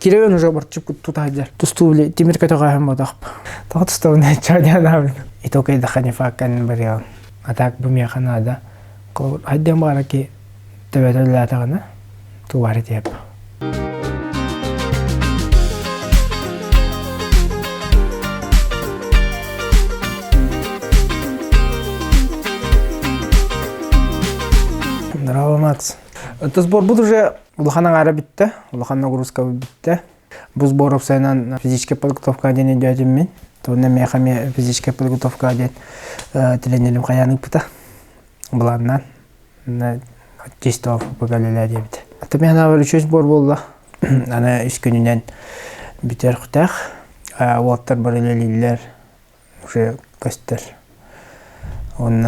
Киревен уже борчып тутаджар. Тустувли тимир катагаһам бодах. Тагыстовне чадянам. И только это ханифакан бариан. А так бы мне Канада. Кол хайдем бараки төбөтөллөр тагына. Туары деп. Здорово, Макс. Это сбор будет уже Улахана арабитте, Улахана грузка битте. Бу сборов сайнан физическая подготовка ден идётим мен. То не мехами физическая подготовка ден тренерим каянык бута. Буланнан на чисто погалелер дебит. Это мен авыр үч сбор болду. Ана 3 күнүнөн битер кутак. Уаттар бар элелер уже костер. Он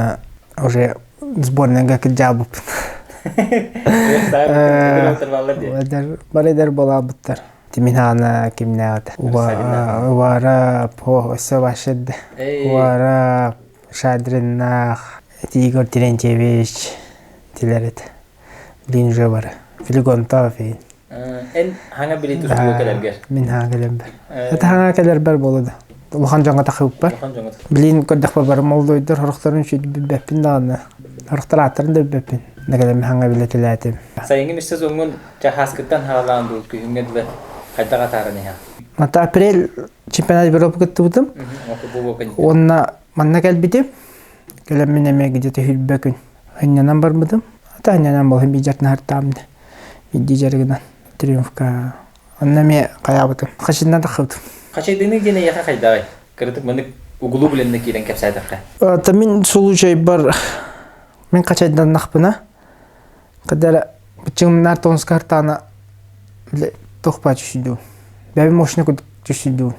уже сборная как жабып. Барыдар болабыттар. Тиминана кимнәт. Вара по савашед. Вара Шадринах. Игорь Терентьевич. Тилерет. Блин же бар. Филигонтов. En hangi biri tutuyor kadar? Min hangi Это hangi kadar бар болду. Улахан жаңа тахып бар. Блин коддак бар молдойдор хорохтарын чөйд беппин даганы. Хорохтараттарын да беппин. Нагадам ханга билетиләтим. Сайынгы мистер зонгон жахаскыттан халаан бул күнгөдө кайдага тараны ха. Мата апрель чемпионат Европы кыттыбытым. Онна манна келбитим. Келем менеме где-то хүлбөкүн. Аннан бармыдым. Ата аннан бол бижатны хартамды. Бидижергенен триумфка. Онна ме каябытым. Кашындан тахыптым. Качайдыны дене яка кайдагай. Кырдык мынык угулу биленне кирен кепсайдакка. Тамин сулучай бар. Мен качайдан нахпына. Когда почему на том скартана тохпа чуду. Бәбі мошны күд чуду.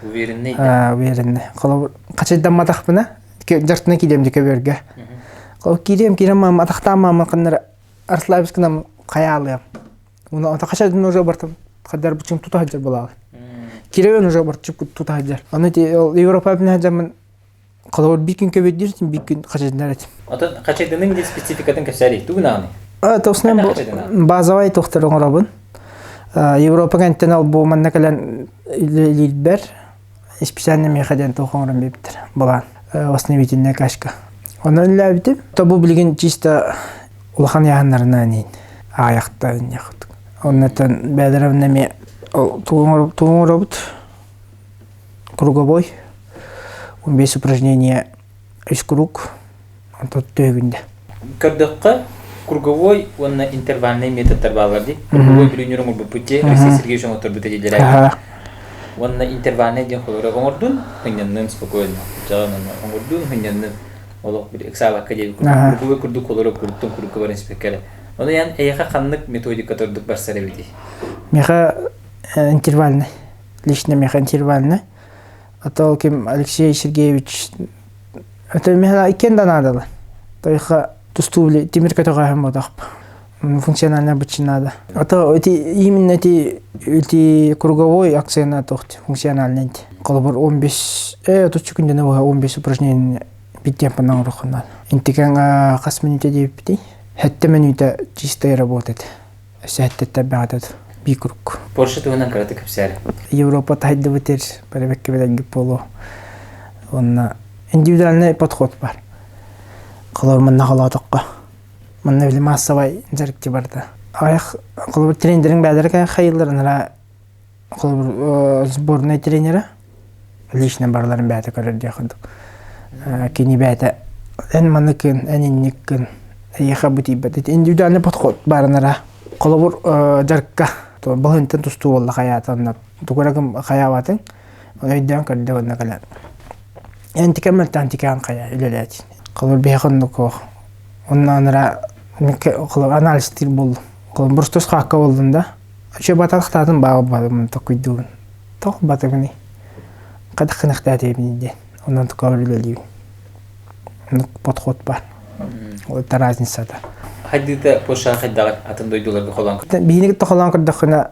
Уверенный. Уверенный. Кала качайдан матахпына. Жартына кидем дике берге. Кала кидем мама атахтама кандыр арслабискнам каялым. Уна ата качайдан уже бартым. Кадар почему тутаджар була. Киревен уже бартып тутаджар. Аны Европа бина жаман кала бир күн көбөдүрсүн бир күн качайдан. Ата качайданын спецификатын кесери. Тугунаны. Тоснем базовый тохтар оңрабын. Европа кенттен ал бу маннакалан лилбер специально мехаден тохонрам биптер. Була основительная кашка. Онан лабитим. То бу билген чисто улахан яганнарына нин. Аякта яхт. Оннан бәдеравнеме туңрабыт. Круговой. 15 упражнения из круг. Антот төгүндө. Кырдыкка круговой он интервальный метод тарбаларды. Круговой тренером был пути, Алексей Сергеевич он оторбит эти дела. Он интервальный день холора гомордун, хиняннен спокойно. Джаганан гомордун, хиняннен олог bir эксала кадев. Круговой курду холора курдун круговой инспектор. Он ян эяха ханнык методика тордук барсары бити. Меха интервальный. Лично меха интервальный. А то кем Алексей Сергеевич это меха икенда надо. То их тустувли тимир катагаһам бодах. Функционально быть надо. А то именно эти круговой акцент тохт функциональный. Колбор 15 точку күндө 15 упражнений битем панан рухнан. Интекан касминуте депти. Хәтта минута чисто работает. Сәтте табадат би круг. Порше тугунан караты кепсәре. Европа тайды битер, барбекке белән поло. Онна индивидуальный подход бар. Калар манна халатыкка. Манна биле массовай жарыкты барда. Аяк калар тренерин бәдәргә хәйләрнә калар сборный тренеры лично барларын бәдә көрдә хәдә. Кини бәдә эн маныкын, энинникин яха бути бәдә индивидуальный подход барнара. Калар жарыкка то балынтын тусту болла хаятында. Туграгым хаяватын. Ойдан көрдә онна калар. Антикамал тантикан кая иләләт. Калар бехоннуко. Оннанра калар анализ тил болду. Калар бурстус хакка болдунда. Ача батактатын багып бадым токуйдун. Ток батагыны. Кадакыныкта дебинде. Оннан токавлылы. Ну подход бар. Вот разница да. Хадита поша хаддагат атын дойдуларга холан. Бийник тохолан кырдакына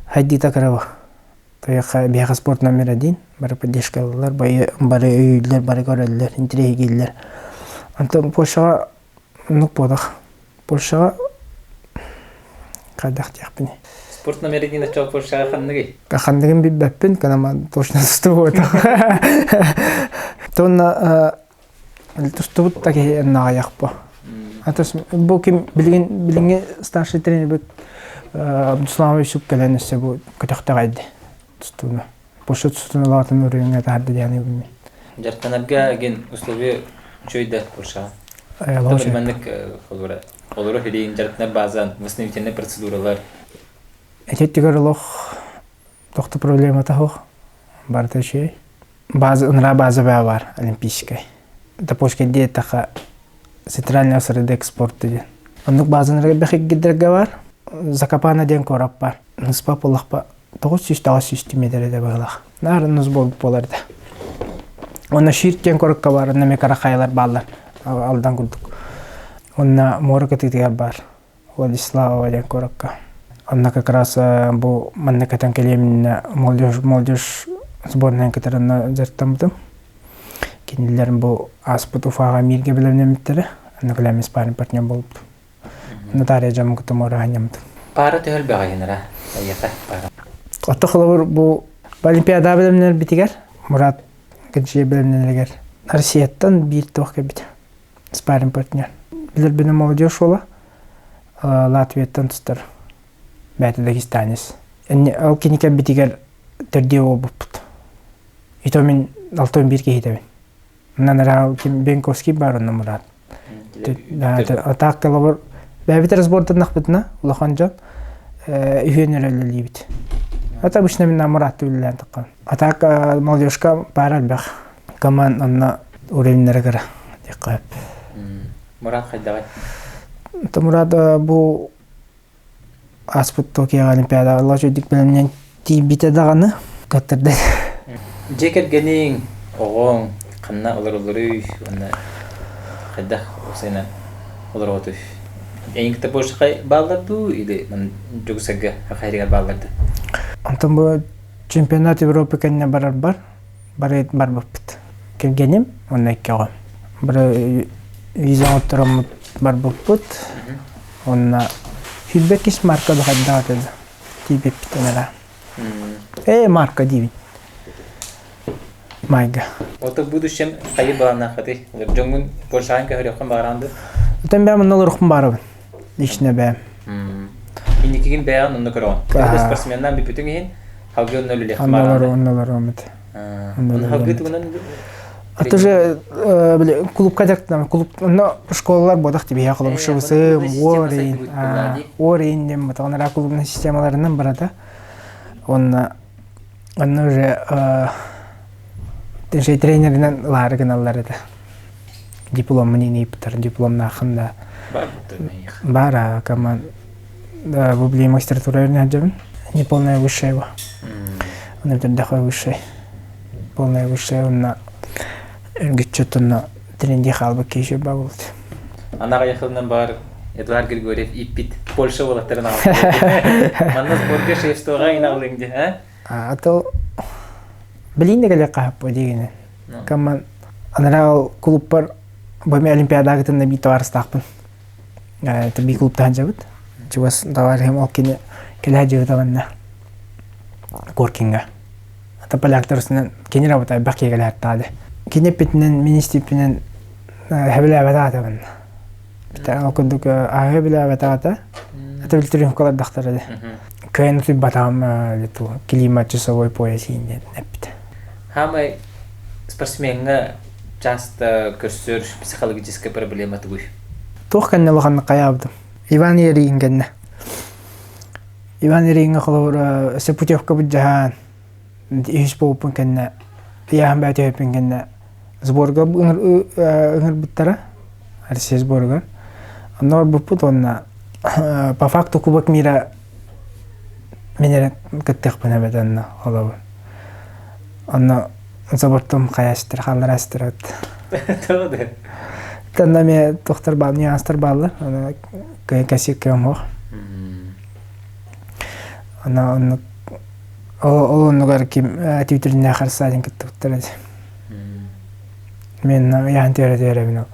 хадита карава. Тояка бияга спорт номер 1. Бары поддержкалар, бары өйлөр, бары көрөлөр, интригилер. Антон поша ну подах. Поша кадак тяпни. Спорт намерение чок Польша ханныгы. Кахандыгын биппин канама точно стуот. Тонна тустубут таки наяхпа. Атас бу ким билинге старший тренер бит Абдусламович Суккаленсе бу көтөктөгайды. Тустуна. Пошо тустуна латын өрөңө тарды яны билми. Жартанарга ген условия чойда Польша. Лауш. Маннык холора. Холора хедин жартнар базан восстановительные процедуралар. Этеттигер лох тохты проблема тахох. Барта шей. База бар олимпийская. Это пошке диетаха центральная среда экспорта ден. Онук базанырга бехик гидерге бар. Закапана ден корап бар. Ныспа полахпа 900 метрде баглах. Нарын ныз болуп боларды. Онна ширттен коракка бар, неме карахайлар баллар. Алдан курдук. Онна моракатыгар бар. Владислава ден коракка. Онна как раз бу маннакатан келемин молодежь сборная катарына жартамдым. Кинилерин бу аспыт уфага мирге билемнемиттери. Онна келем испарин партнер болуп. Натария жамын кутумора ханямды. Пара төхөл багайнара. Аяка пара. Отохлор бу Олимпиада билемнер битигер. Мурат гыжы билемнелер. Россияттан бир тохка бит. Испарин партнер. Билер бине молодежь ола. Латвияттан тустар. Бәті Дагестанес. Ал кенеке битигер төрде обуппут. Ито мен 61 кейтебен. Нанара Бенковский бар онна Мурат. Атақ калабар бәбітер сбордан нақбытына Улаханжан үйенерелі бит. Ата обычно мен Мурат үлілен таққан. Атақ молодежка бар әлбәқ. Команд онна уровенлері кіра. Деққап. Мурат қайдағай? Мурат бұл Аспыт Токио Олимпиада Allah жөдік білімнен бите дағаны көттірді. Жекергенің оғың қанна олар-олары онна қайдақ осайна олар-олар. Әйінкті бошықай балларды или жүгісігі қайрыға балларды? Антон бұл чемпионат Европы кәніне бар. Бар бұппыт. Келгенім, онна екі оғым. Бір визан отырым бар бұппыт. Онна Фидбекис марка дохаддатыды. Тибет питанера. Марка дивин. Майга. Ота будущем қайы бағана қады? Жоңын Польшаның көхіріқін бағаранды? Өтен бәм ұнны ұрықын барыбын. Личне бәм. Индикеген бәян ұнны көріған. Кәді спортсменнан біпітің ең халғы ұнны өлілі қымараны? Ұннылар өмеді. Ұнны халғы тұғынан? Это же клуб кадеттам, клуб, но школалар бодах тебе яқылы бұшыбысы, Орин, дем, онара клубның системаларынан барады. Оны уже тренерінен лары гыналар еді. Дипломын енейіптір, дипломна ақында. Бара, команд. Бублей магистратура өріне әджабын. Не полная высшая его. Он это дохой высшая. Полная высшая, он Гүтчөтүнө тренди халбы кейші ба болды. Анаға яқылынан бар Эдуард Григорьев иппит Польша болаттарын алды. Маннас борга шефстоға инағылыңды, ә? Атыл білейінді кәлі қағып ба дегені. Каман анарау клуб бар, бөме Олимпиада ағытында бейті барыстақпын. Это бей клубтан жабыд. Чугас давар хем ол кені кәлі әжі ғытағанна. Горкинга. Ата поляктар үстінен кені работай бәқке кәлі әттады. Кинепитнен министипинен хәбелә бәтәгә мен. Битәң окындык хәбелә бәтәгә. Это билтерим колар дохтары. Кайны тип батам лету климат часовой пояс инде нәпт. Хамай спортсменга часто көрсөр психологическая проблема тугуй. Тохканны лаган каябдым. Иван Ерингенне. Иван Еринге холор сепутевка буджахан. Иш попун кенне. Я бәтә пингенне. Сборга ынгыр биттара. Россия сборга. Аннар бупут онна по факту Кубок мира менер кеттек бана беданна холов. Анна забортом каястыр, халларастыр. Тоды. Таннаме тохтар бал, нюанстар баллар. Ана касик кемох. Ана оннугар ким Твиттерне харсадин кеттуттар. Мен ян тере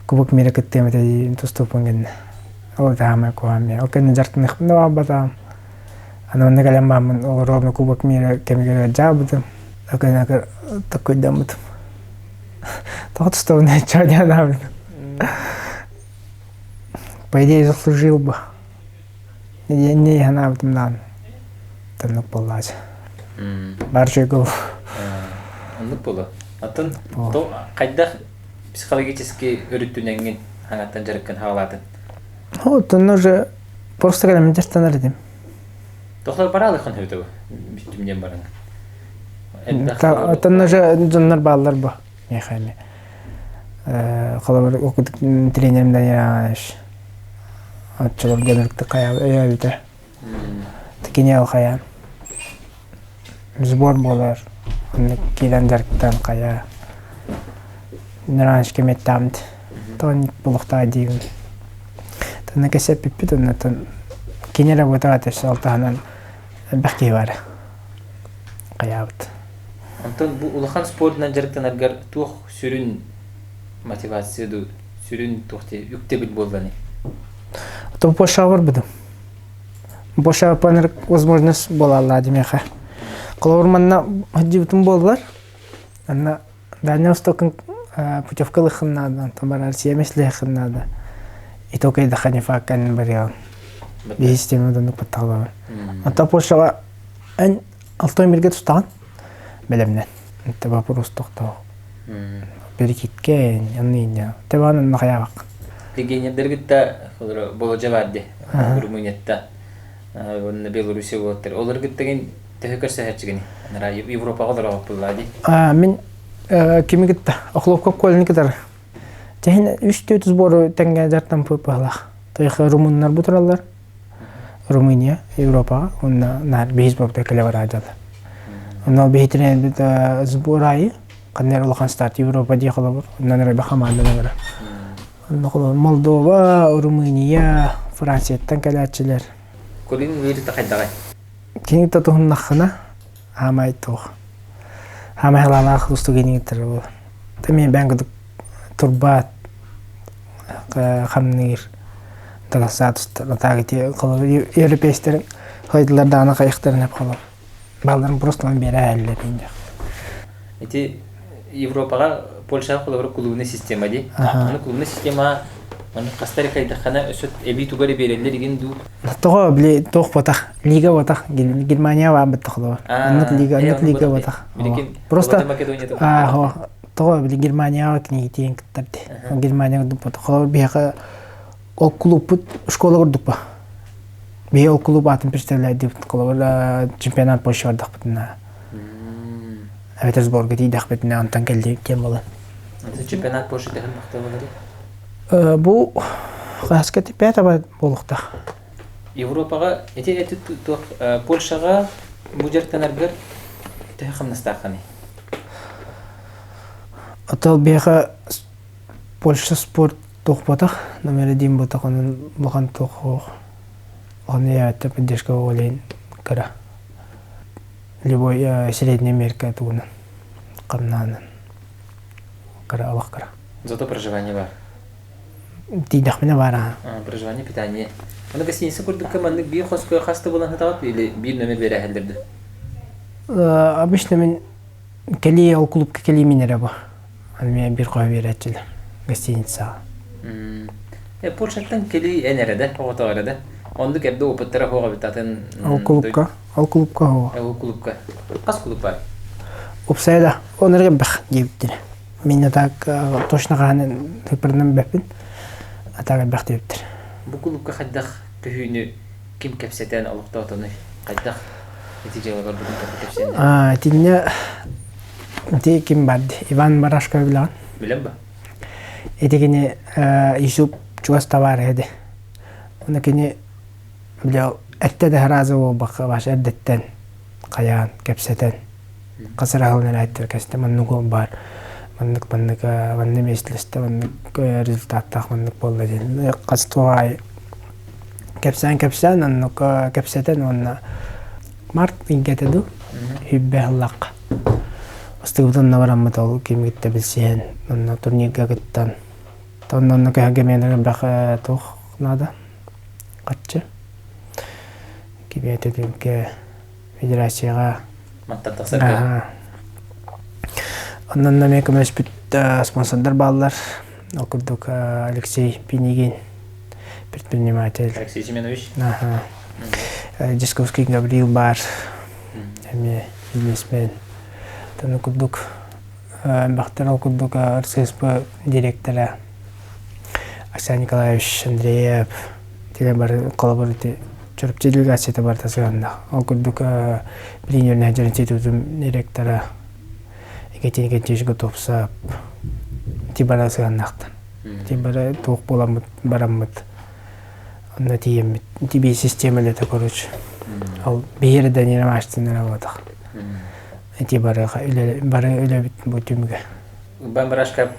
Кубок мира кеттемете туступунген. Ол таамай коаме. Ол кен жартын хпна бата. Аны онны калем бамын ровно кубок мира кемигер жабыдым. Аканакар такой дамыдым. Тот что на чёрня навык. По идее заслужил бы. Я не гнавдым нам. Танук поллаж. Баржигов. Аннык боло. Атын то кайда психологически өрүттүнеңген хаңаттан жарыккан хавалатын. Вот он уже просто когда меня остановили. Тохлар баралы хан хөтө. Биттимден барың. Это уже жоннор баллар бу. Мехами. Калабар окудук тренеримден яш. Атчылар генерикти кая бите. Тикине ал кая. Сбор болар. Аны килен жарыктан кая. Неранш кеметтамд. Тон булукта дигин. Тана кесеп пиппит оннан кине работать алтаанан бахки бар. Каябыт. Антон бу улахан спортунан жарыктан аргар тух сүрүн мотивацияду сүрүн тухти үктебит болганы. То пошавар будем. Боша панер возможность была ладимеха. Колорманна хадибтум болдылар. Ана Дальневостокын путевкалыхын надо, там Россия меслехын надо. И только это ханифа кан бариал. Бейстем удан патталар. Ата пошава ан алтой мирге тустан. Белемнен. Это вопрос тохто. Перекиткен, яныня. Тебанын нахаябак. Легионердергитта болажабадди. Румыниятта. Онна Белоруссия болоттар. Оларгиттеген тефекер сахачыгыни. Ана Европага дорого буллади. Мен кимигитта охлопка колникитар. Техин 300 сбору тенге жартан пыпалах. Тойх румыннар бутуралар. Румыния, Европа, онна нар бейсболда келевар ажалы. Онна бейтрен бит сборай, каннер улахан старт Европа ди халабар. Онна нара бахаманда нара. Онна халабар Молдова, Румыния, Франция тенкелячилер. Колин вери тахайдагай. Кингита тухун нахана амай тух. Амай халалах усту кингитер бу. Темен бангыдык турбат хамнир дагасат тагыти кылып европейстер хайдылар дана кайыктарын ап калып. Балдарын просто бере әллер инде. Эти Европага Польша холобра клубный система ди. Аны клубный система аны Костарикада хана өсөт эби тугары берелер деген ду. Тоо били тох батах лига батах Германия ва баттахлар. Аннык лига батах. Просто тоо били Германия ва книгитен киттерди. Германия дупат холор бияка ол клуб школа гордупа. Бия ол клуб атын представляет деп колор чемпионат Польша бардык бутна. Петербургда идах бетне антан келди кем болот. Чемпионат Польша деген макта болор. Бу хаскати пета болукта. Европага эти Польшага бу жертанаргар тахамнастаханы. Атал бияка Польша спорт тохпатах номер 1 ботак анын булган тохо. Аны ята поддержка олен кара. Любой Средняя Америка туна камнан. Кара Аллах кара. Зато проживание бар. Тидах мене бара. Проживание, питание. Аны гостиница курдук командык бир хоской хасты болан хатабат или бир номер бере хелдерди. Обычно мен кели ал клубка кели минере бу. Аны мен бир кой беретчил гостиница. Польшаттан кели энереде, оготоореде. Ондук эбде опыттара хога битатын. Ал клубка хо. Ал клубка. Кас клуб бар. Опсайда онерге бах диптир. Мен так точно ганын тепирден бепин. Атага бах диптир. Бу клубка хаддах көйүнү ким кепсетен алыктатыны кайдах нетижелер бүгүн кепсетен. Тинне Ти ким бад Иван Барашка билан. Билем ба? Этигине Исуп чуаставар эди. Онакине билал этте да разы бол бака баш эддеттен каян кепсетен. Касыралын айттыр кесте маннугол бар. Маннык манны меслесте маннык результаттах маннык болду ден. Кастуай кепсен аннык кепсетен онна март ингетеду хиббеллак. Остыгдан навараммат ол кимгитте билсен. Онна турнирге гыттан. Тоннан кагеменен бака тох надо. Каччы. кибет өлкө федерацияга Маттан тасырга. Оннан мен көмөс бит спонсордар баллар. Окурдук Алексей Пинигин, предприниматель. Алексей Семенович. Дисковский Гаврил бар. Бизнесмен. Тан окурдук Бахтар окурдук РССП директора Оксана Николаевич Андреев. Тилен бар коллаборати чөрөп делегацияда бар тасыганда. Окурдук Премьерный институтун директора Екатерина Кентишко топсап. Тибара сыгандактан. Тибара тук боламыт, барамыт. Онда тиемит. Тибе системалета, короче. Ал бейерде нерем аштын работах. Тибара бары өлөбит бу түмгө. Бан барашкап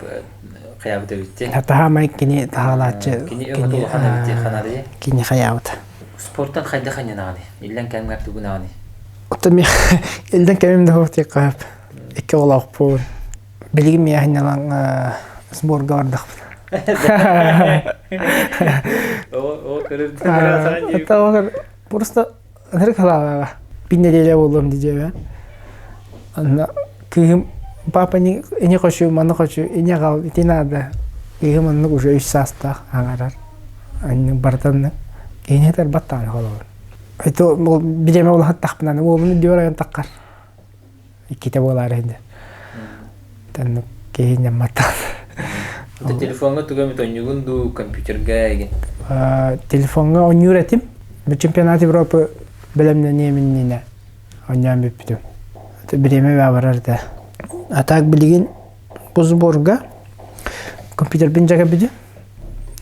каябыт битти. Татахамай кини тахалачы. Кини өңөтү хана битти ханады. Кини хаябыт. Спорттан кайда ханянаганы? Илден кемгарту гунаганы. Отми элден кемимде хот якап. Эки олак бу. Билгим яхналан сборга бардык. О, көрүп Та просто неркалага биннелеле болдум дижеме. Анна ким папа не хочу, мана хочу, и не гал, и надо. И он уже из саста агарар. Они бартан и не тер баттан холор. Это бидеме ол хаттахпна, ол муну дөрөйөн таккар. Иките болар энди. Тан кейне мата. Телефонга тугами тонюгунду компьютерге эге. Телефонга онюретим. Бу чемпионат Европы белемне неменне. Оням биптим. Это биреме барарда. А так билген бу сборга компьютер бинжага биди.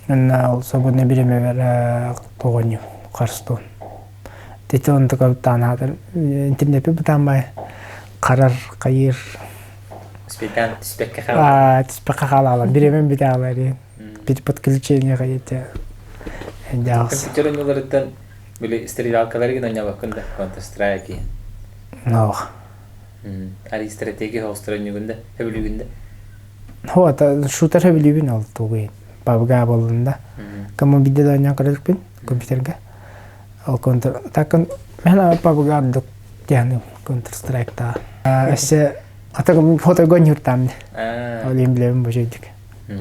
Анна ол свободно биреме бер тогоню карстон. Тетон токаптанадыр. Интернетте бутамай карар кайыр. Спекка халала. Биремен биде алар. Бит подключение кайта. Компьютер ноларыттан биле стрелялкалар гына нябакында Counter-Strike. Но. Ари стратегия хостранюгунда, хебилүгүндө. Хо та шутер хебилүгүн ал тугуй. Бабга болунда. Кому биде да някарыппын компьютерге. Ал контр такын мен бабга андык яны Counter-Strike та. Эсе атагым фотогон юртам. Олим билем божедик.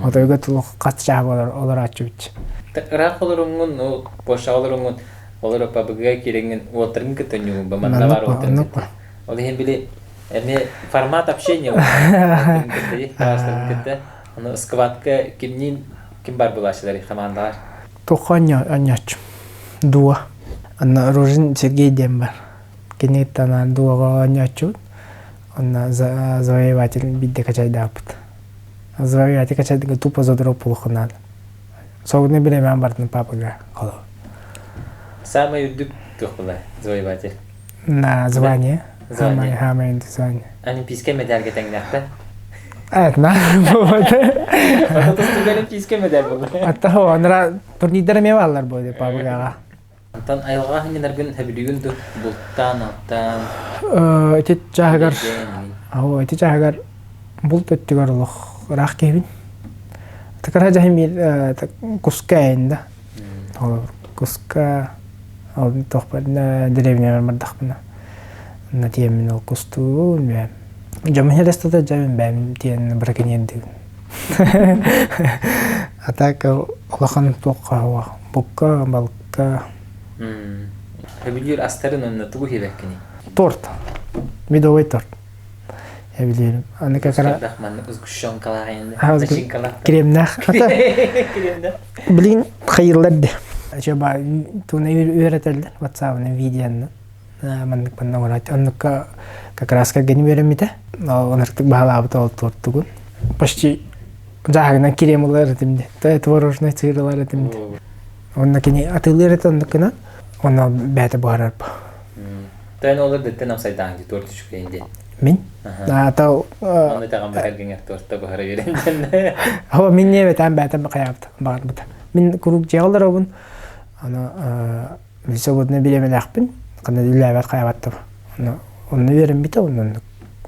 Фотога тулук катча олар ачыбыч. Рахолоруңун о бошалоруңун олар бабга кереңин отырын кетеню баманда бар отырын. Ол хем биле эме формат общения бар. Аны сквадка ким бар булашылар командалар. Тоханя аняч. Дуа. Анна Рожин Сергей Дембар. Кенеттана дуага анячу. Анна завоеватель бидде качайдапт. Завоеватель качайдыга тупо задроп полухнал. Согне билемем бардын папага. Кало. Самый юдук тухла завоеватель. На звание. Хамай звание. Олимпийская медальга теңнакта. На. Ата тустуган олимпийская медаль болду. Ата хо анра турнирдер меваллар болды папага. Антан айылга хинерген хабилүгүндү булттан аттан. Эти чагар. Эти чагар булт өттүгөр лох рах кебин. Такара жахим кускаенда. Куска ал тохпарна деревня мардахпна. На темен ал кусту мен. Жаман рестада жаман бем тен браконьерди. Атака олахан тоққа букка балка. Хабилюр астарын тугу хебеккини. Торт. Медовый торт. Я билем. Аны какара. Дахман узгушон калайында. Кремнах. Кремнах. Блин, хайырларды. Жаба туна үйрөтөлдү WhatsApp-ны видеоны. Мандык банна орат. Анныка как раз как гени беремите. Оныртык баалабыт ол тортугун. Почти жагына кремлар димде. Творожный сырлар димде. Онна кини атылыр тандыкына. Онна бәте барар. Тен олар деттен апсайдан ди торт түшкенде. Мен? Тау. Аны таган бергенгер тортта бара беренден. Хо мен не бетен бәте бакаябыт. Багыт. Мен курук жаалар обун. Ана свободно билемелакпын. Кандай дилебат каябаттым. Onu verin bite onun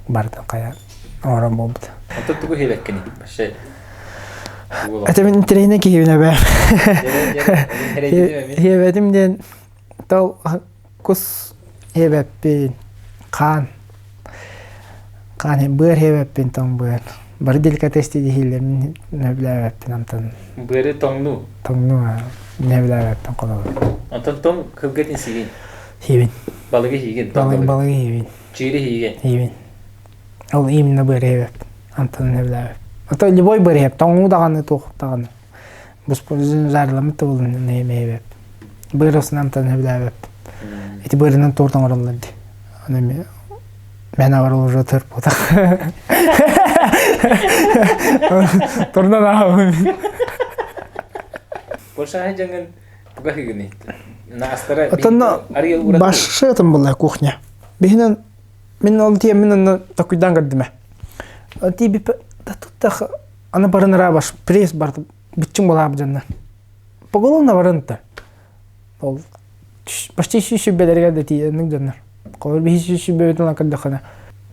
bardan kaya oran oldu. Oturttuğu hebekkini şey. Atamin trene ki yine be. Hebedim den tal kus hebepin kan bır hebepin tong bır bar delikatesti dihile ne bilebepin amtan Bırı tongnu. tongnu ne bilebepin kolay Ondan tong kılgetin sigin. hibin Balığı higin. balığı hibin Çiğri higin. hibin ол именно быр hebep amtan ne bilebep ata любой быр hebep tongnu dağını tuh dağını bus pozun zarlamı tolun ne hebep bır olsun amtan ne bilebep эти бырынан тордан оралды аны мен авар уже төрп бота тордан ау Польша jangan buka gini. Nah, astara атана Ariel urat. башшы там была кухня бинен мен ол тие мен такуйдан гардыма ти би да туттах аны барынара баш пресс бар бичим бола абжанна поголовна барынта ол почти шиши бедерге да тие нэг жанна кол би шиши бедерге кадахана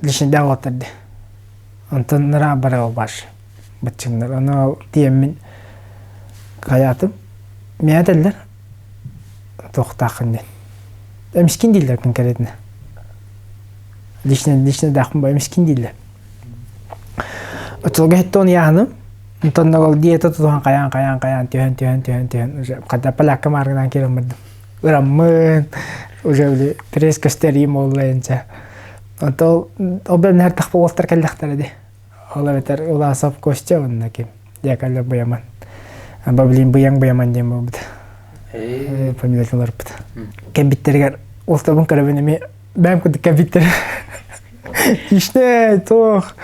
лишин да отады антан нара бара баш бичимнер аны тие мен каятым меятелдер тоқтақын ден мискин дилер конкретно лично дахым бай мискин дилер отолга хеттон яхным антон ол диета тухан каян тен уже када палака марган келмедим ыраммын уже биле пресс кастерим оллайынча антол обен нер тах болтар келдактар ди ола бетер ола сап костя онна кем якалла бояман баблин бояман дем болду фамилиялар бит кебиттерге олтабын карабенеме бәм куд кебиттер ишне тох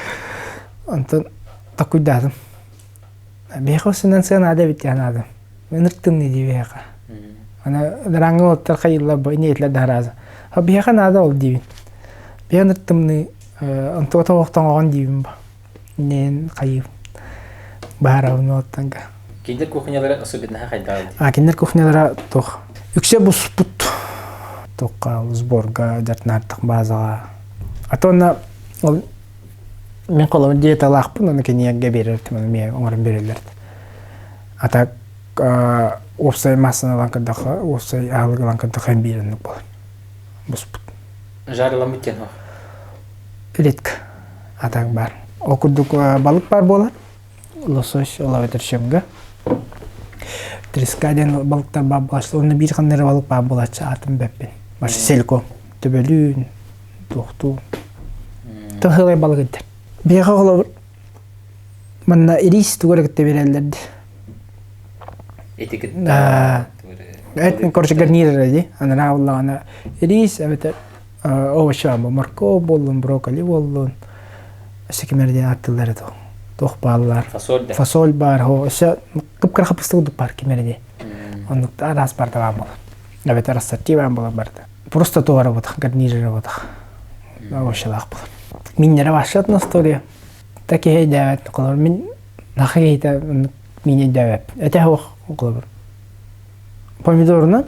антон такуйдадым бехосунан сын ада бит янадым мен рттым не дибеха ана дранга оттар хайла бойнетле дараза ha беха нада ол дибин бен рттымны антото октан оган дибин ба нен кайып баравны оттанга Kinder kухнялары особенно хайдалды. Киндер кухнялары тох. Үксе буспут. Тохка сборга жартнартык базага. Атона ол мен колом диета лахпын, аны кенияге берердим, аны мен оңорун берелер. Ата опсай масыналан кадакка, опсай агылган кадакка беренек болот. Буспут. Жарылам биткен о. Редко. Атак бар. Окудук балык бар болот. Лосось олабетершемге. Трескаден балыктар бар болачы, оны бир кандай балык бар болачы атын беппен. Башы селко, төбөлүн, токту. Тохылай балык эдер. Бега колор манна ирис тугөрөктө берелерди. Этикет. Этин корче гарнирди. Ана авлагана ирис абетер овощам, морковь болдун, брокколи болдун. Секемерден аттылары то. Тох баллар. Фасоль бар, хо, ша кыпкыр хапыстыгы бар кемерде. Он раз бар да бол. Абетер ассортива бол барда. Просто то работа, гарнир работа. Овощалак бол. Миннер башат на история. Такие дават колор мин нахайта мине дават. Это хо колор. Помидорна,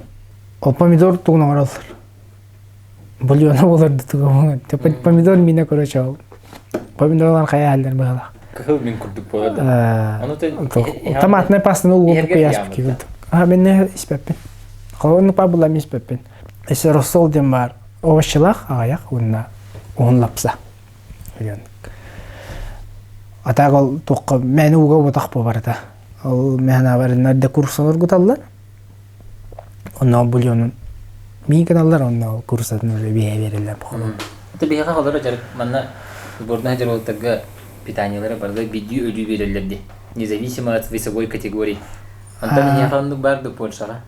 о помидор тугна орал. Бульона боларды туган. Помидор мине короче. Помидорлар хаялдар бала. Кыл мен курдук болады. Томатный пастаны улуп кыясып кийди. Мен не испеппин. Колону па була мис пеппин. Эсе росол дем бар. Овощылак аяк унна онлапса. Атагал токко мен уга ботак барда. Ал мен абарында да курсалар гуталлар. Онна бульонун ми каналлар онна курсатын уже бие берилер. Ты бияга калдыра жарык манна сборная жарылтага питаниялары барды видео өдүү берилерди. Независимо от весовой категории. Антон яхандык барды Польшага.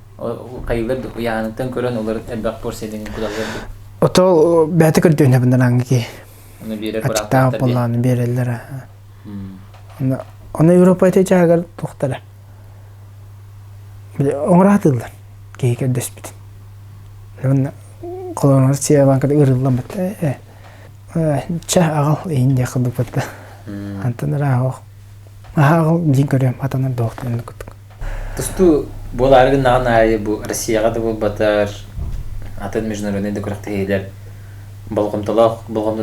Кайыларды уянытан көрөн олар элбак порсияден кудаларды. Ото бәте көрдөнө бунданаңги. Аны берер Ата боланы берелер. Аны Европада жагар токтара. Биле оңратылар. Кейке деспит. Аны колонор сияван када ырылламат. Ча агал инде кылдык батта. Антон рао. Агал бин көрөм атаны доктун күтүк. Тусту боларгы нанай бу Россияга да бул батар. Атын международный документалар. Болгомдо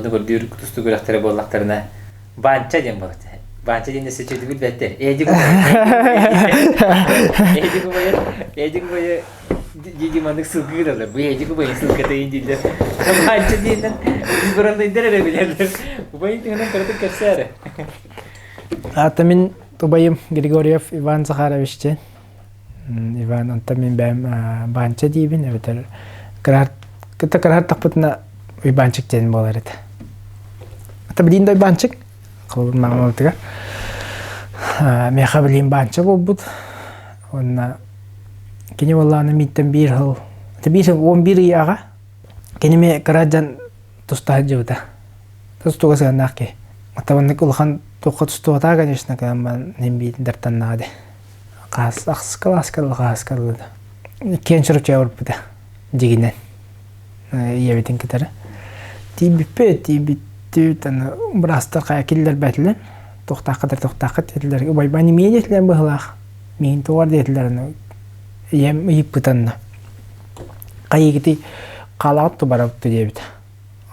да көрдүр тусту көрөктөр боллактарына. Банча дем болот. Банча дем десе чөтү билбетте. Эдиги бая Jadi mandık sılgı da bu yeci bu bayın sılgı da indirler. Bence diyelim biz burada indirir bilirler. Bu bayın tığının kırtık keser. Атамин тубайым Григорьев Иван Захаровичтен. Иван антамин бәм банча дейбін. Кыта тақпытына уйбанчык ден болар еді. Ата білейін да уйбанчык. Қылбын мағын олтыға. Меха білейін банча бол бұд. Онна кені болланы миттен бір хыл. Ата бір хыл 11 ияға. Кені ме қараджан тұстағы жауда. Тұстуға сығаннақ ке. Ата бандық ұлған тоққа тұстуғата, конечно, кәмбан нембейтін дәрттаннады. Қас, ақсықал. Кен шырып жай ұрып бұда. Дегенен. Ебетін кетері. Тейбіппе, бұрастыр қая келдер бәтілер. Тоқтақы детілер. Байба неме детілер бұғылақ. Мен тоғар детілер. Ем үйіп бұтанны. Қайы кетей қалағыпты барабыпты дебіті.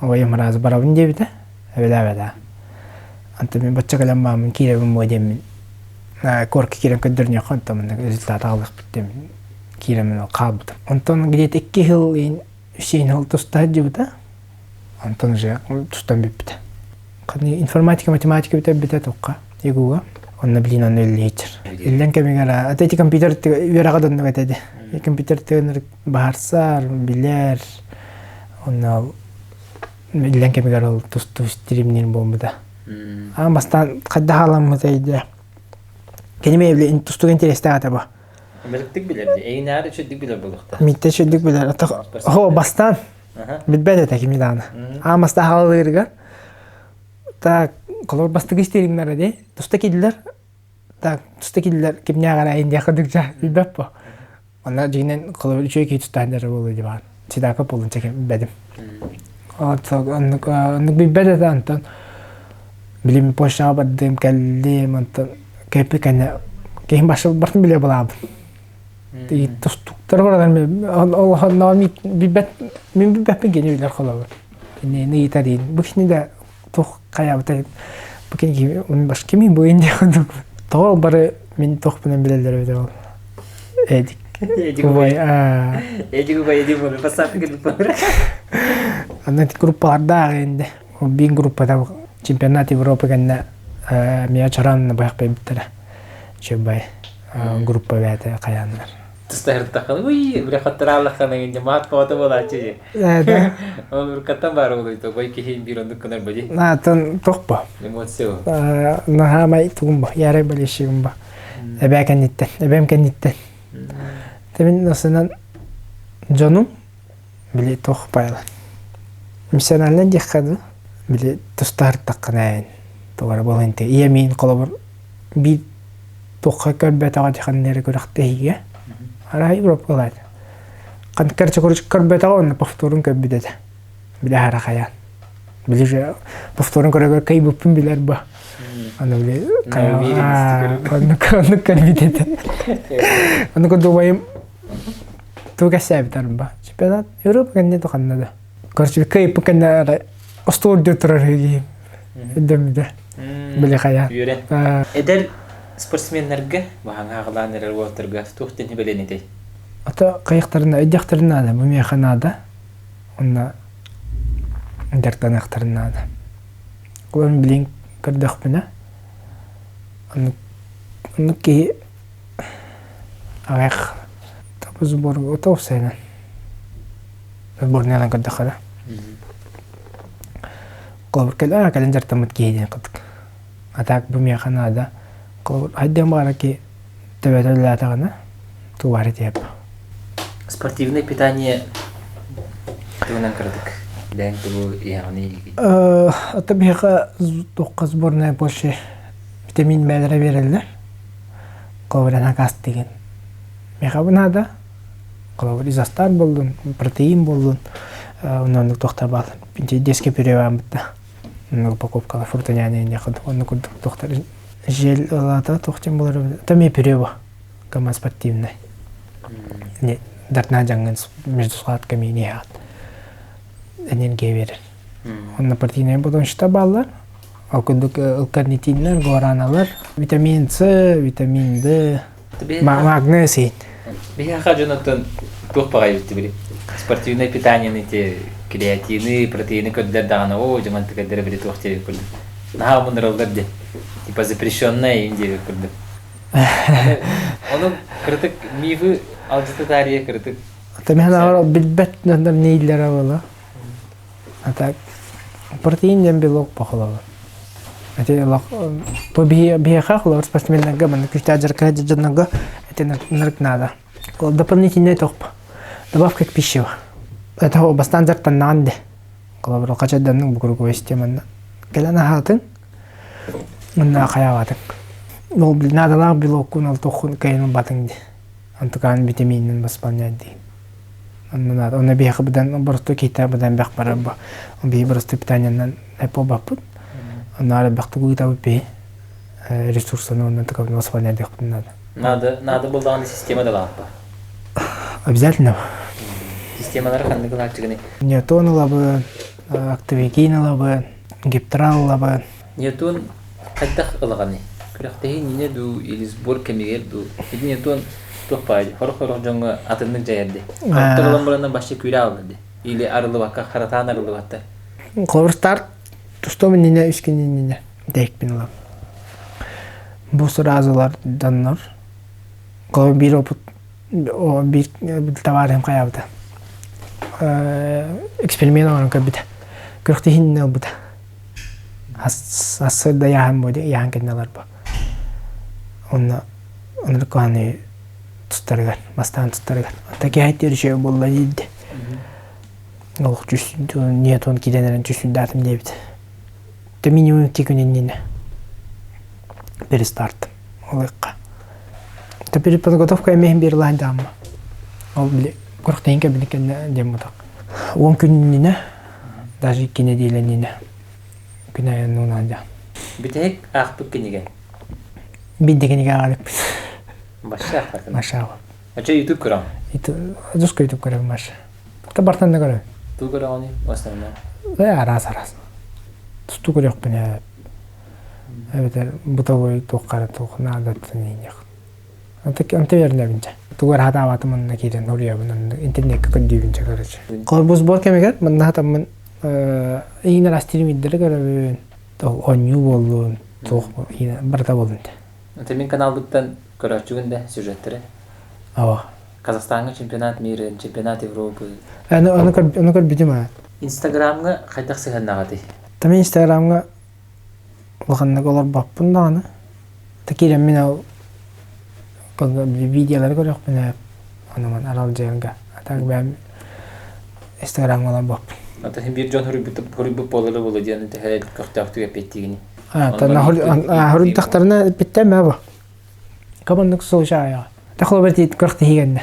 Ойым разы барабын дебіті. Әбеді. Anta men bacca kalam mamın kiremim modemin. Korku kirem ködürünü kontamın rezultat aldık bittim. Kiremin o kalbıdım. Ondan gidip 2 yıl, 3 yıl tustadı buda. Ondan же тустан бипте. Кани информатика, математика бите тоққа. Егуга. Онна билин онна лечер. Иллен кемигара атети компьютер верагадын ветеди. Компьютер тенер бахарсар, билер. Онна иллен кемигара тусту стримнин бомбуда. Бастан қадда халамыз әйді. Кенеме евле тустуг интересті ата ба. Біліктік білерді. Эйін әрі чөддік білер болықта. Митте чөддік білер. О, бастан. Бітбәді тәкі миданы. Баста халалырға. Так, қолыр бастығы істерімдер әде. Туста кеділер. Так, туста кеділер кемне ағара әйінде қыдық жа. Білбәп ба. Онна жегінен қолыр үшөй кей тұстандары болу дебаған. Сидақы болын чәкен бәдім. Оннық білбәді да антон. Билим пошаға бардым, кәлдім, антон. Көпі кәне. Кейін башы бартын біле болабын. Тұстықтар қорадан мен білбәппен кені білер қолабын. Не етарин. Бұл кені де тоқ қаябыта. Бұл кені оның башы кемейін бойын де қындық. Тоғыл бары мен тоқпынан білелер өйді ол. Эдик. Эдик ұбай. Эдик ұбай едім оны. Пасаты кәліп болыр. Аннан группаларда ағайынды. Бен группада чемпионат Европы кәнне мия чаранны баяқ бәйбіттірі. Чөбай группа бәйті қаянлар. Тұстағырды тақылы, өй, бір қаттыр алыққаны кенде маат пауаты бола чеже. Әді. Ол бір қаттан бары олайды, бай кехейін бір ондық күнер бәде. Натын тоқ ба. Эмоция ол. Нахамай тұғым ба, ярай бәлешігім ба. Әбәм кәнеттен. Темен насынан жоным біле тоқ байлар. Мисионалынан декқады біле тұстағырды таққын әйін. Тоғары болғанты. Иемейін қолабыр бір тоққа көрбәт аға декқаннері көріқті еге. Ара Европа олайды. Қанты кәрчі көрбәт аға оны повторын көббедеді. Біле ара қаян. Біле же повторын көрі кәй бұппын білер ба. Оны біле қаян. Оны көрбедеді. Оны көрді байым туға сәбітарым ба. Чемпионат Европа кәнде тоқаннады. Көрчі кәй бұ кәнде ара остуорды тұрар өгейім. Өдімді. Біле қаян. Эдер спортсменлерге баған ағылан әрер уатырға тұқтен білен етей? Ата қайықтарына, өйдіқтарына да, бұмияқына да, онна үндерттен ақтарына да. Оларын білен көрдіқ бұна. Оны кей ағайық табы зуборғы ота ұсайнан. Зуборнынан көрдіқ да. Қолбыр кәлін жартамыт кейден қыдық. Атақ бұмияқына да. Хайден бара ки төбөтөлү атагана тубары деп. Спортивное питание тугунан кырдык. Ден тубу яғни. Атабиха тоққа сборная Польша витамин бәлері берілді. Қолбырана каст деген. Меха бұнада қолбыр изостар болдun, протеин болдun. Онын тоқтар балын. Пинче деске перевам бітті. Упаковкалы фрутаняны неқыды. Оны күрдік тоқтар. Жел олата тоқтен болар. Там и перева. Кама спортивный. Не, дартна жаңын между схватками не хат. Энергия верер. Он на партийный потом что баллар. А күндік карнитинлер, гуараналар, витамин С, витамин Д, магнезий. Бияха жонотон тух пагай битти били. Спортивное питание те креатины, протеины көддер дагана о жаман текедер били тух те кулды. На мунралдар де. Типа запрещенное инде кулды. Onun kritik mifи alcıtı tarihe kritik. Tabii hani bilbet neylere valla. Hatta protein belok bakılı. Hatta lak bu bir haklı спортсменнерге бана күчтә җырка җаннага это нырк надо. Дополнительная топа. Добавка к пище. Это оба стандартан нанде. Кола бер кача данның бу круговой системаны. Келана хатын. Мына каяватык. Ну, надо лак белок кунал тохун кайнын батыңды. Антыкан витаминин восполнять ди. Надо. Он бияқы бұдан бұрысты кейта бұдан бияқ бара ба. Он бия бұрысты питаниянан әпо баппыд. Он ары бияқты көйта бұппе ресурсаны ондан тыкабын восполнять дек бұдан надо. Надо болдағаны система да лақ ба? Обязательно. Системалары қанды қылақ жігіне? Ньютон лабы, активикин лабы, гиптрал лабы. Ньютон қайдақ ылғаны? Күрәқтегі нене ду или сбор кемегер ду. Еди Ньютон тухпайды. Хорох жоңға атынның жайырды. Қаттығылым бұранан башы күрі алды. Или арылы баққа, қаратан арылы бақта. Қылырстар тұстомын нене үскенен нене дейікпен олам. Бұл сұразылар даннар. Қылы бір опыт, бір товарым қаябыда. Эксперимент орын көбіді. Күріқті хинне олбыда. Асырда яхан болды, яхан кенделер ба. Оны қаны тұстарығар, бастан тұстарығар. Таки айттер жөй болла дейді. Олық жүсінді, ниет оны кеденерін жүсінді атым дейбіді. Та минимум текінен нені. Бері старттым, олыққа. Та перед подготовкой мейін бері лайында амма. Ол біле, көріқтейін кәбінекен дем бұдақ. 10 күнін нені, даже кене дейлен нені. Күнайын нұнан да. Бітек ақпық кенеге? Бидде кенеге ағалып біз. Башы ақпақын? Маша ағалып. Ача YouTube көрам? Дұсқа YouTube көрем маша. Та бартан да көрем. Ту көрем оны? Основна? Арас. Тусту көрек біне. Әбетер бұтавой тоққары тоқына адаттын енек. Анты веріне бінче. Тугар хата аваты мұнына кейден ория бұнын интернетке көндей бінче көрече. Қолы бұз бор кемегер, мұнна хата мұн иңнер астиримиддері көребін. Оню болуын, барда болуын. Мен канал бұттан көріп жүгінде сюжеттері? Ава. Қазақстанға чемпионат мирі, чемпионат Европы. Оны көр бідім а. Инстаграмға қайдақ сыған нағады? Тәмен Инстаграмға ұлғаннық олар баппын дағаны. Тәкерем мен ау видеолары көрек мен анаман арал жайынға. Атақ бәм Инстаграмға олар баппын. Ата бір жон хүрібіп болары болы дейін тәхәрел көқтақтыға петтігіне. Хүрібдақтарына петтем әбі. Кабандық сол шағайға. Тәқылы бір дейін көріқті хигенді.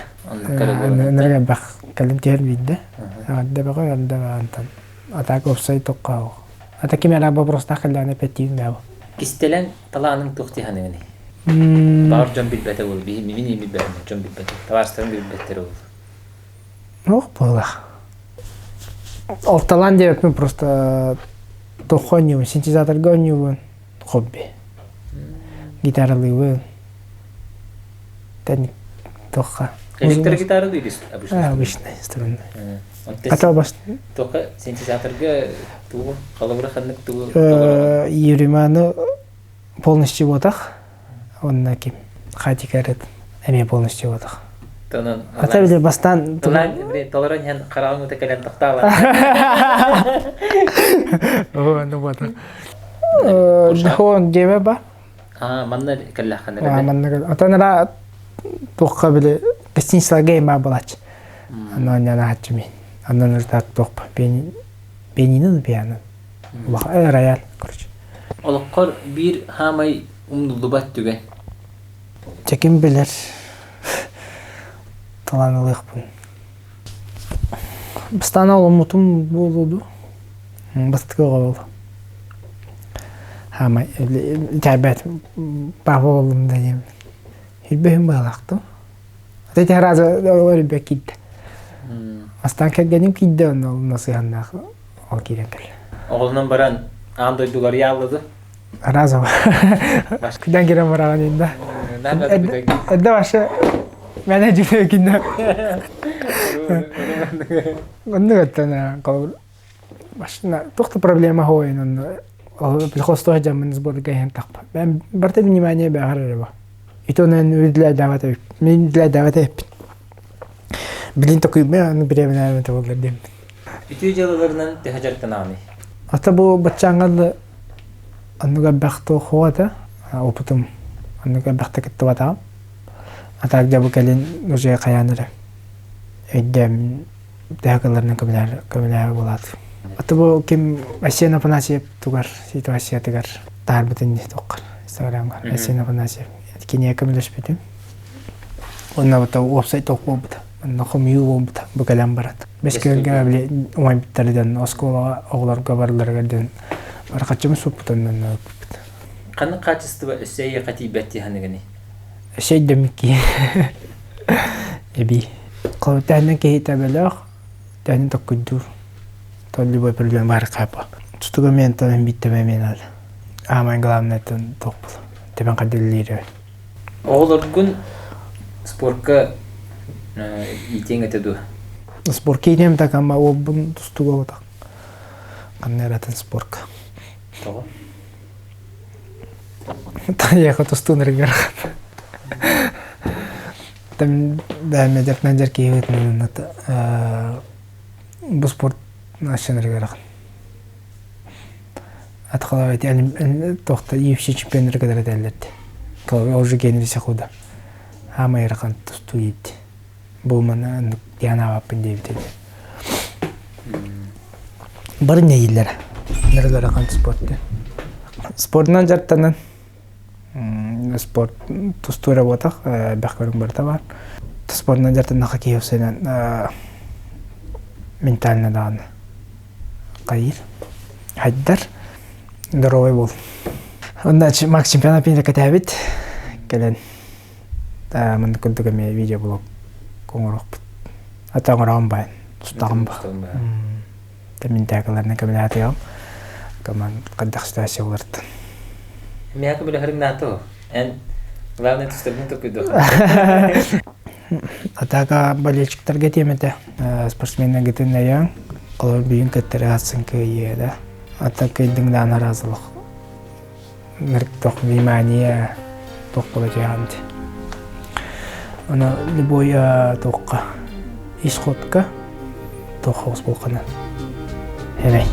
Нұрға бәқ кәлім тер бейді. Әғадда бәқі әғадда бәғантан. Атақ өпсай тоққа оғы. Ата кеме араба бұрыстақ кәлдәне петтігін бәбі. Кистелен таланың тоқти ханығыны? Бағыр жон білбәті ол, мені білбәті, жон білбәті. Таварыстарын білбәттері ол. Оқ болақ. Орталан деп мен просто тоқонневын, синтезаторға онневын, хобби. Гитаралывын. Тәнік тоққа. Электр гитара дейбіз? Обычный инструмент. Атау басты. Тоққа синтезаторға туғы, қалыбыры қандық туғы? Юриманы полностью отақ. Онына кем. Қати кәрет. Әме полностью отақ. Ата біле бастан... Толаран ян қарауын өте кәлен тоқтала. Оны бота.Хон деме ба? Манна кәлі қанды? Манна кәлі. Атаныра тоққа біле гостинцилар гейм ба болач. Анан яна хатчы мен. Анан ұртақ тоқпа. Бенинін бияны. Роял, короче. Олыққар бір хамай умдулды бат түге? Чекім білер. Таланылықпын. Бастана ұмытым болуды. Бастықы олды. Хамай, тәбәт бағы олым да ем. Үлбәйім бағылақты. Әтәйті разы өлбә кидді. Астан кәгенім кидді оны насығандағы ол керен кәлі. Оғылынан баран аңдай дулар яллады? Разы бар. Күден керен бараған енді. Әдді башы Менеджер кино. Онны гаттана кол машина тохта проблема хойн он билхосто жамын сбор гаен таппа. Мен барта внимание баарыба. Итонен для давата мен для давата. Билин такой мен беременна это болду дем. Итүү жалаларынан тэхажартанааны. Ата бу бачангал аннуга бахто хоата опытым аннуга бахта кеттвата. Атак жабы калин уже каяныры. Эдем дагыларны көмөлөр болот. Ата бу ким Асена Панасиев тугар ситуация тигар тарбытын токкар. Инстаграмга Асена Панасиев. Кине көмөлөш бүтүм. Онна бата вебсайт окуп нахом юубут бу калам барат. Бескелге биле оңай биттерден оскола огларга барларга аркачымы супутан. Каны качество эсея катибетти ханыгыны. Şey demek ki ebi kalau tanya kita belak tanya tak kudu tadi buat problem baru apa tuh kami entah yang bitte meminal ama enggak neten top teman kadillir Oğlargun sporka eating itu. sport kini tak ama wabun tuh gua tak kan neratan sporka Tahu? tanya aku tuh nergar Там да медер менеджер киевет ната бу спорт нашынырга аткалабайт яни тохта UFC чемпиондары кадar делет. Калга уже генерися худа. Ама яркан тустуит. Бу мана яна вапын дейт. Бар нейлер. Нергара кан спортте. Спортнан жартанан спорт тустура ботах бахкарым бартабар. Спортнан жартан хоккей усенан ментально дан. Кайыр. Хайдар. Здоровый бол. Онда Макс чемпионат пинде катабит. Келен. Мен күндөгө видео блог коңорок. Атаңырам бай. Тустагым ба. Мен тагыларны камилатыгам. Каман каддакстасы боларт. Меня как бы харим нато. Главное то чтобы только до. Атака болельщиктарга темете. Спортсменнер гетеннәяң. Калар бүйүн каттерасын кыя да. Атака идиңдан наразылык. Нерк тох внимание тох болачаган. Ана любой тохка исходка тох хос болгона. Эбей.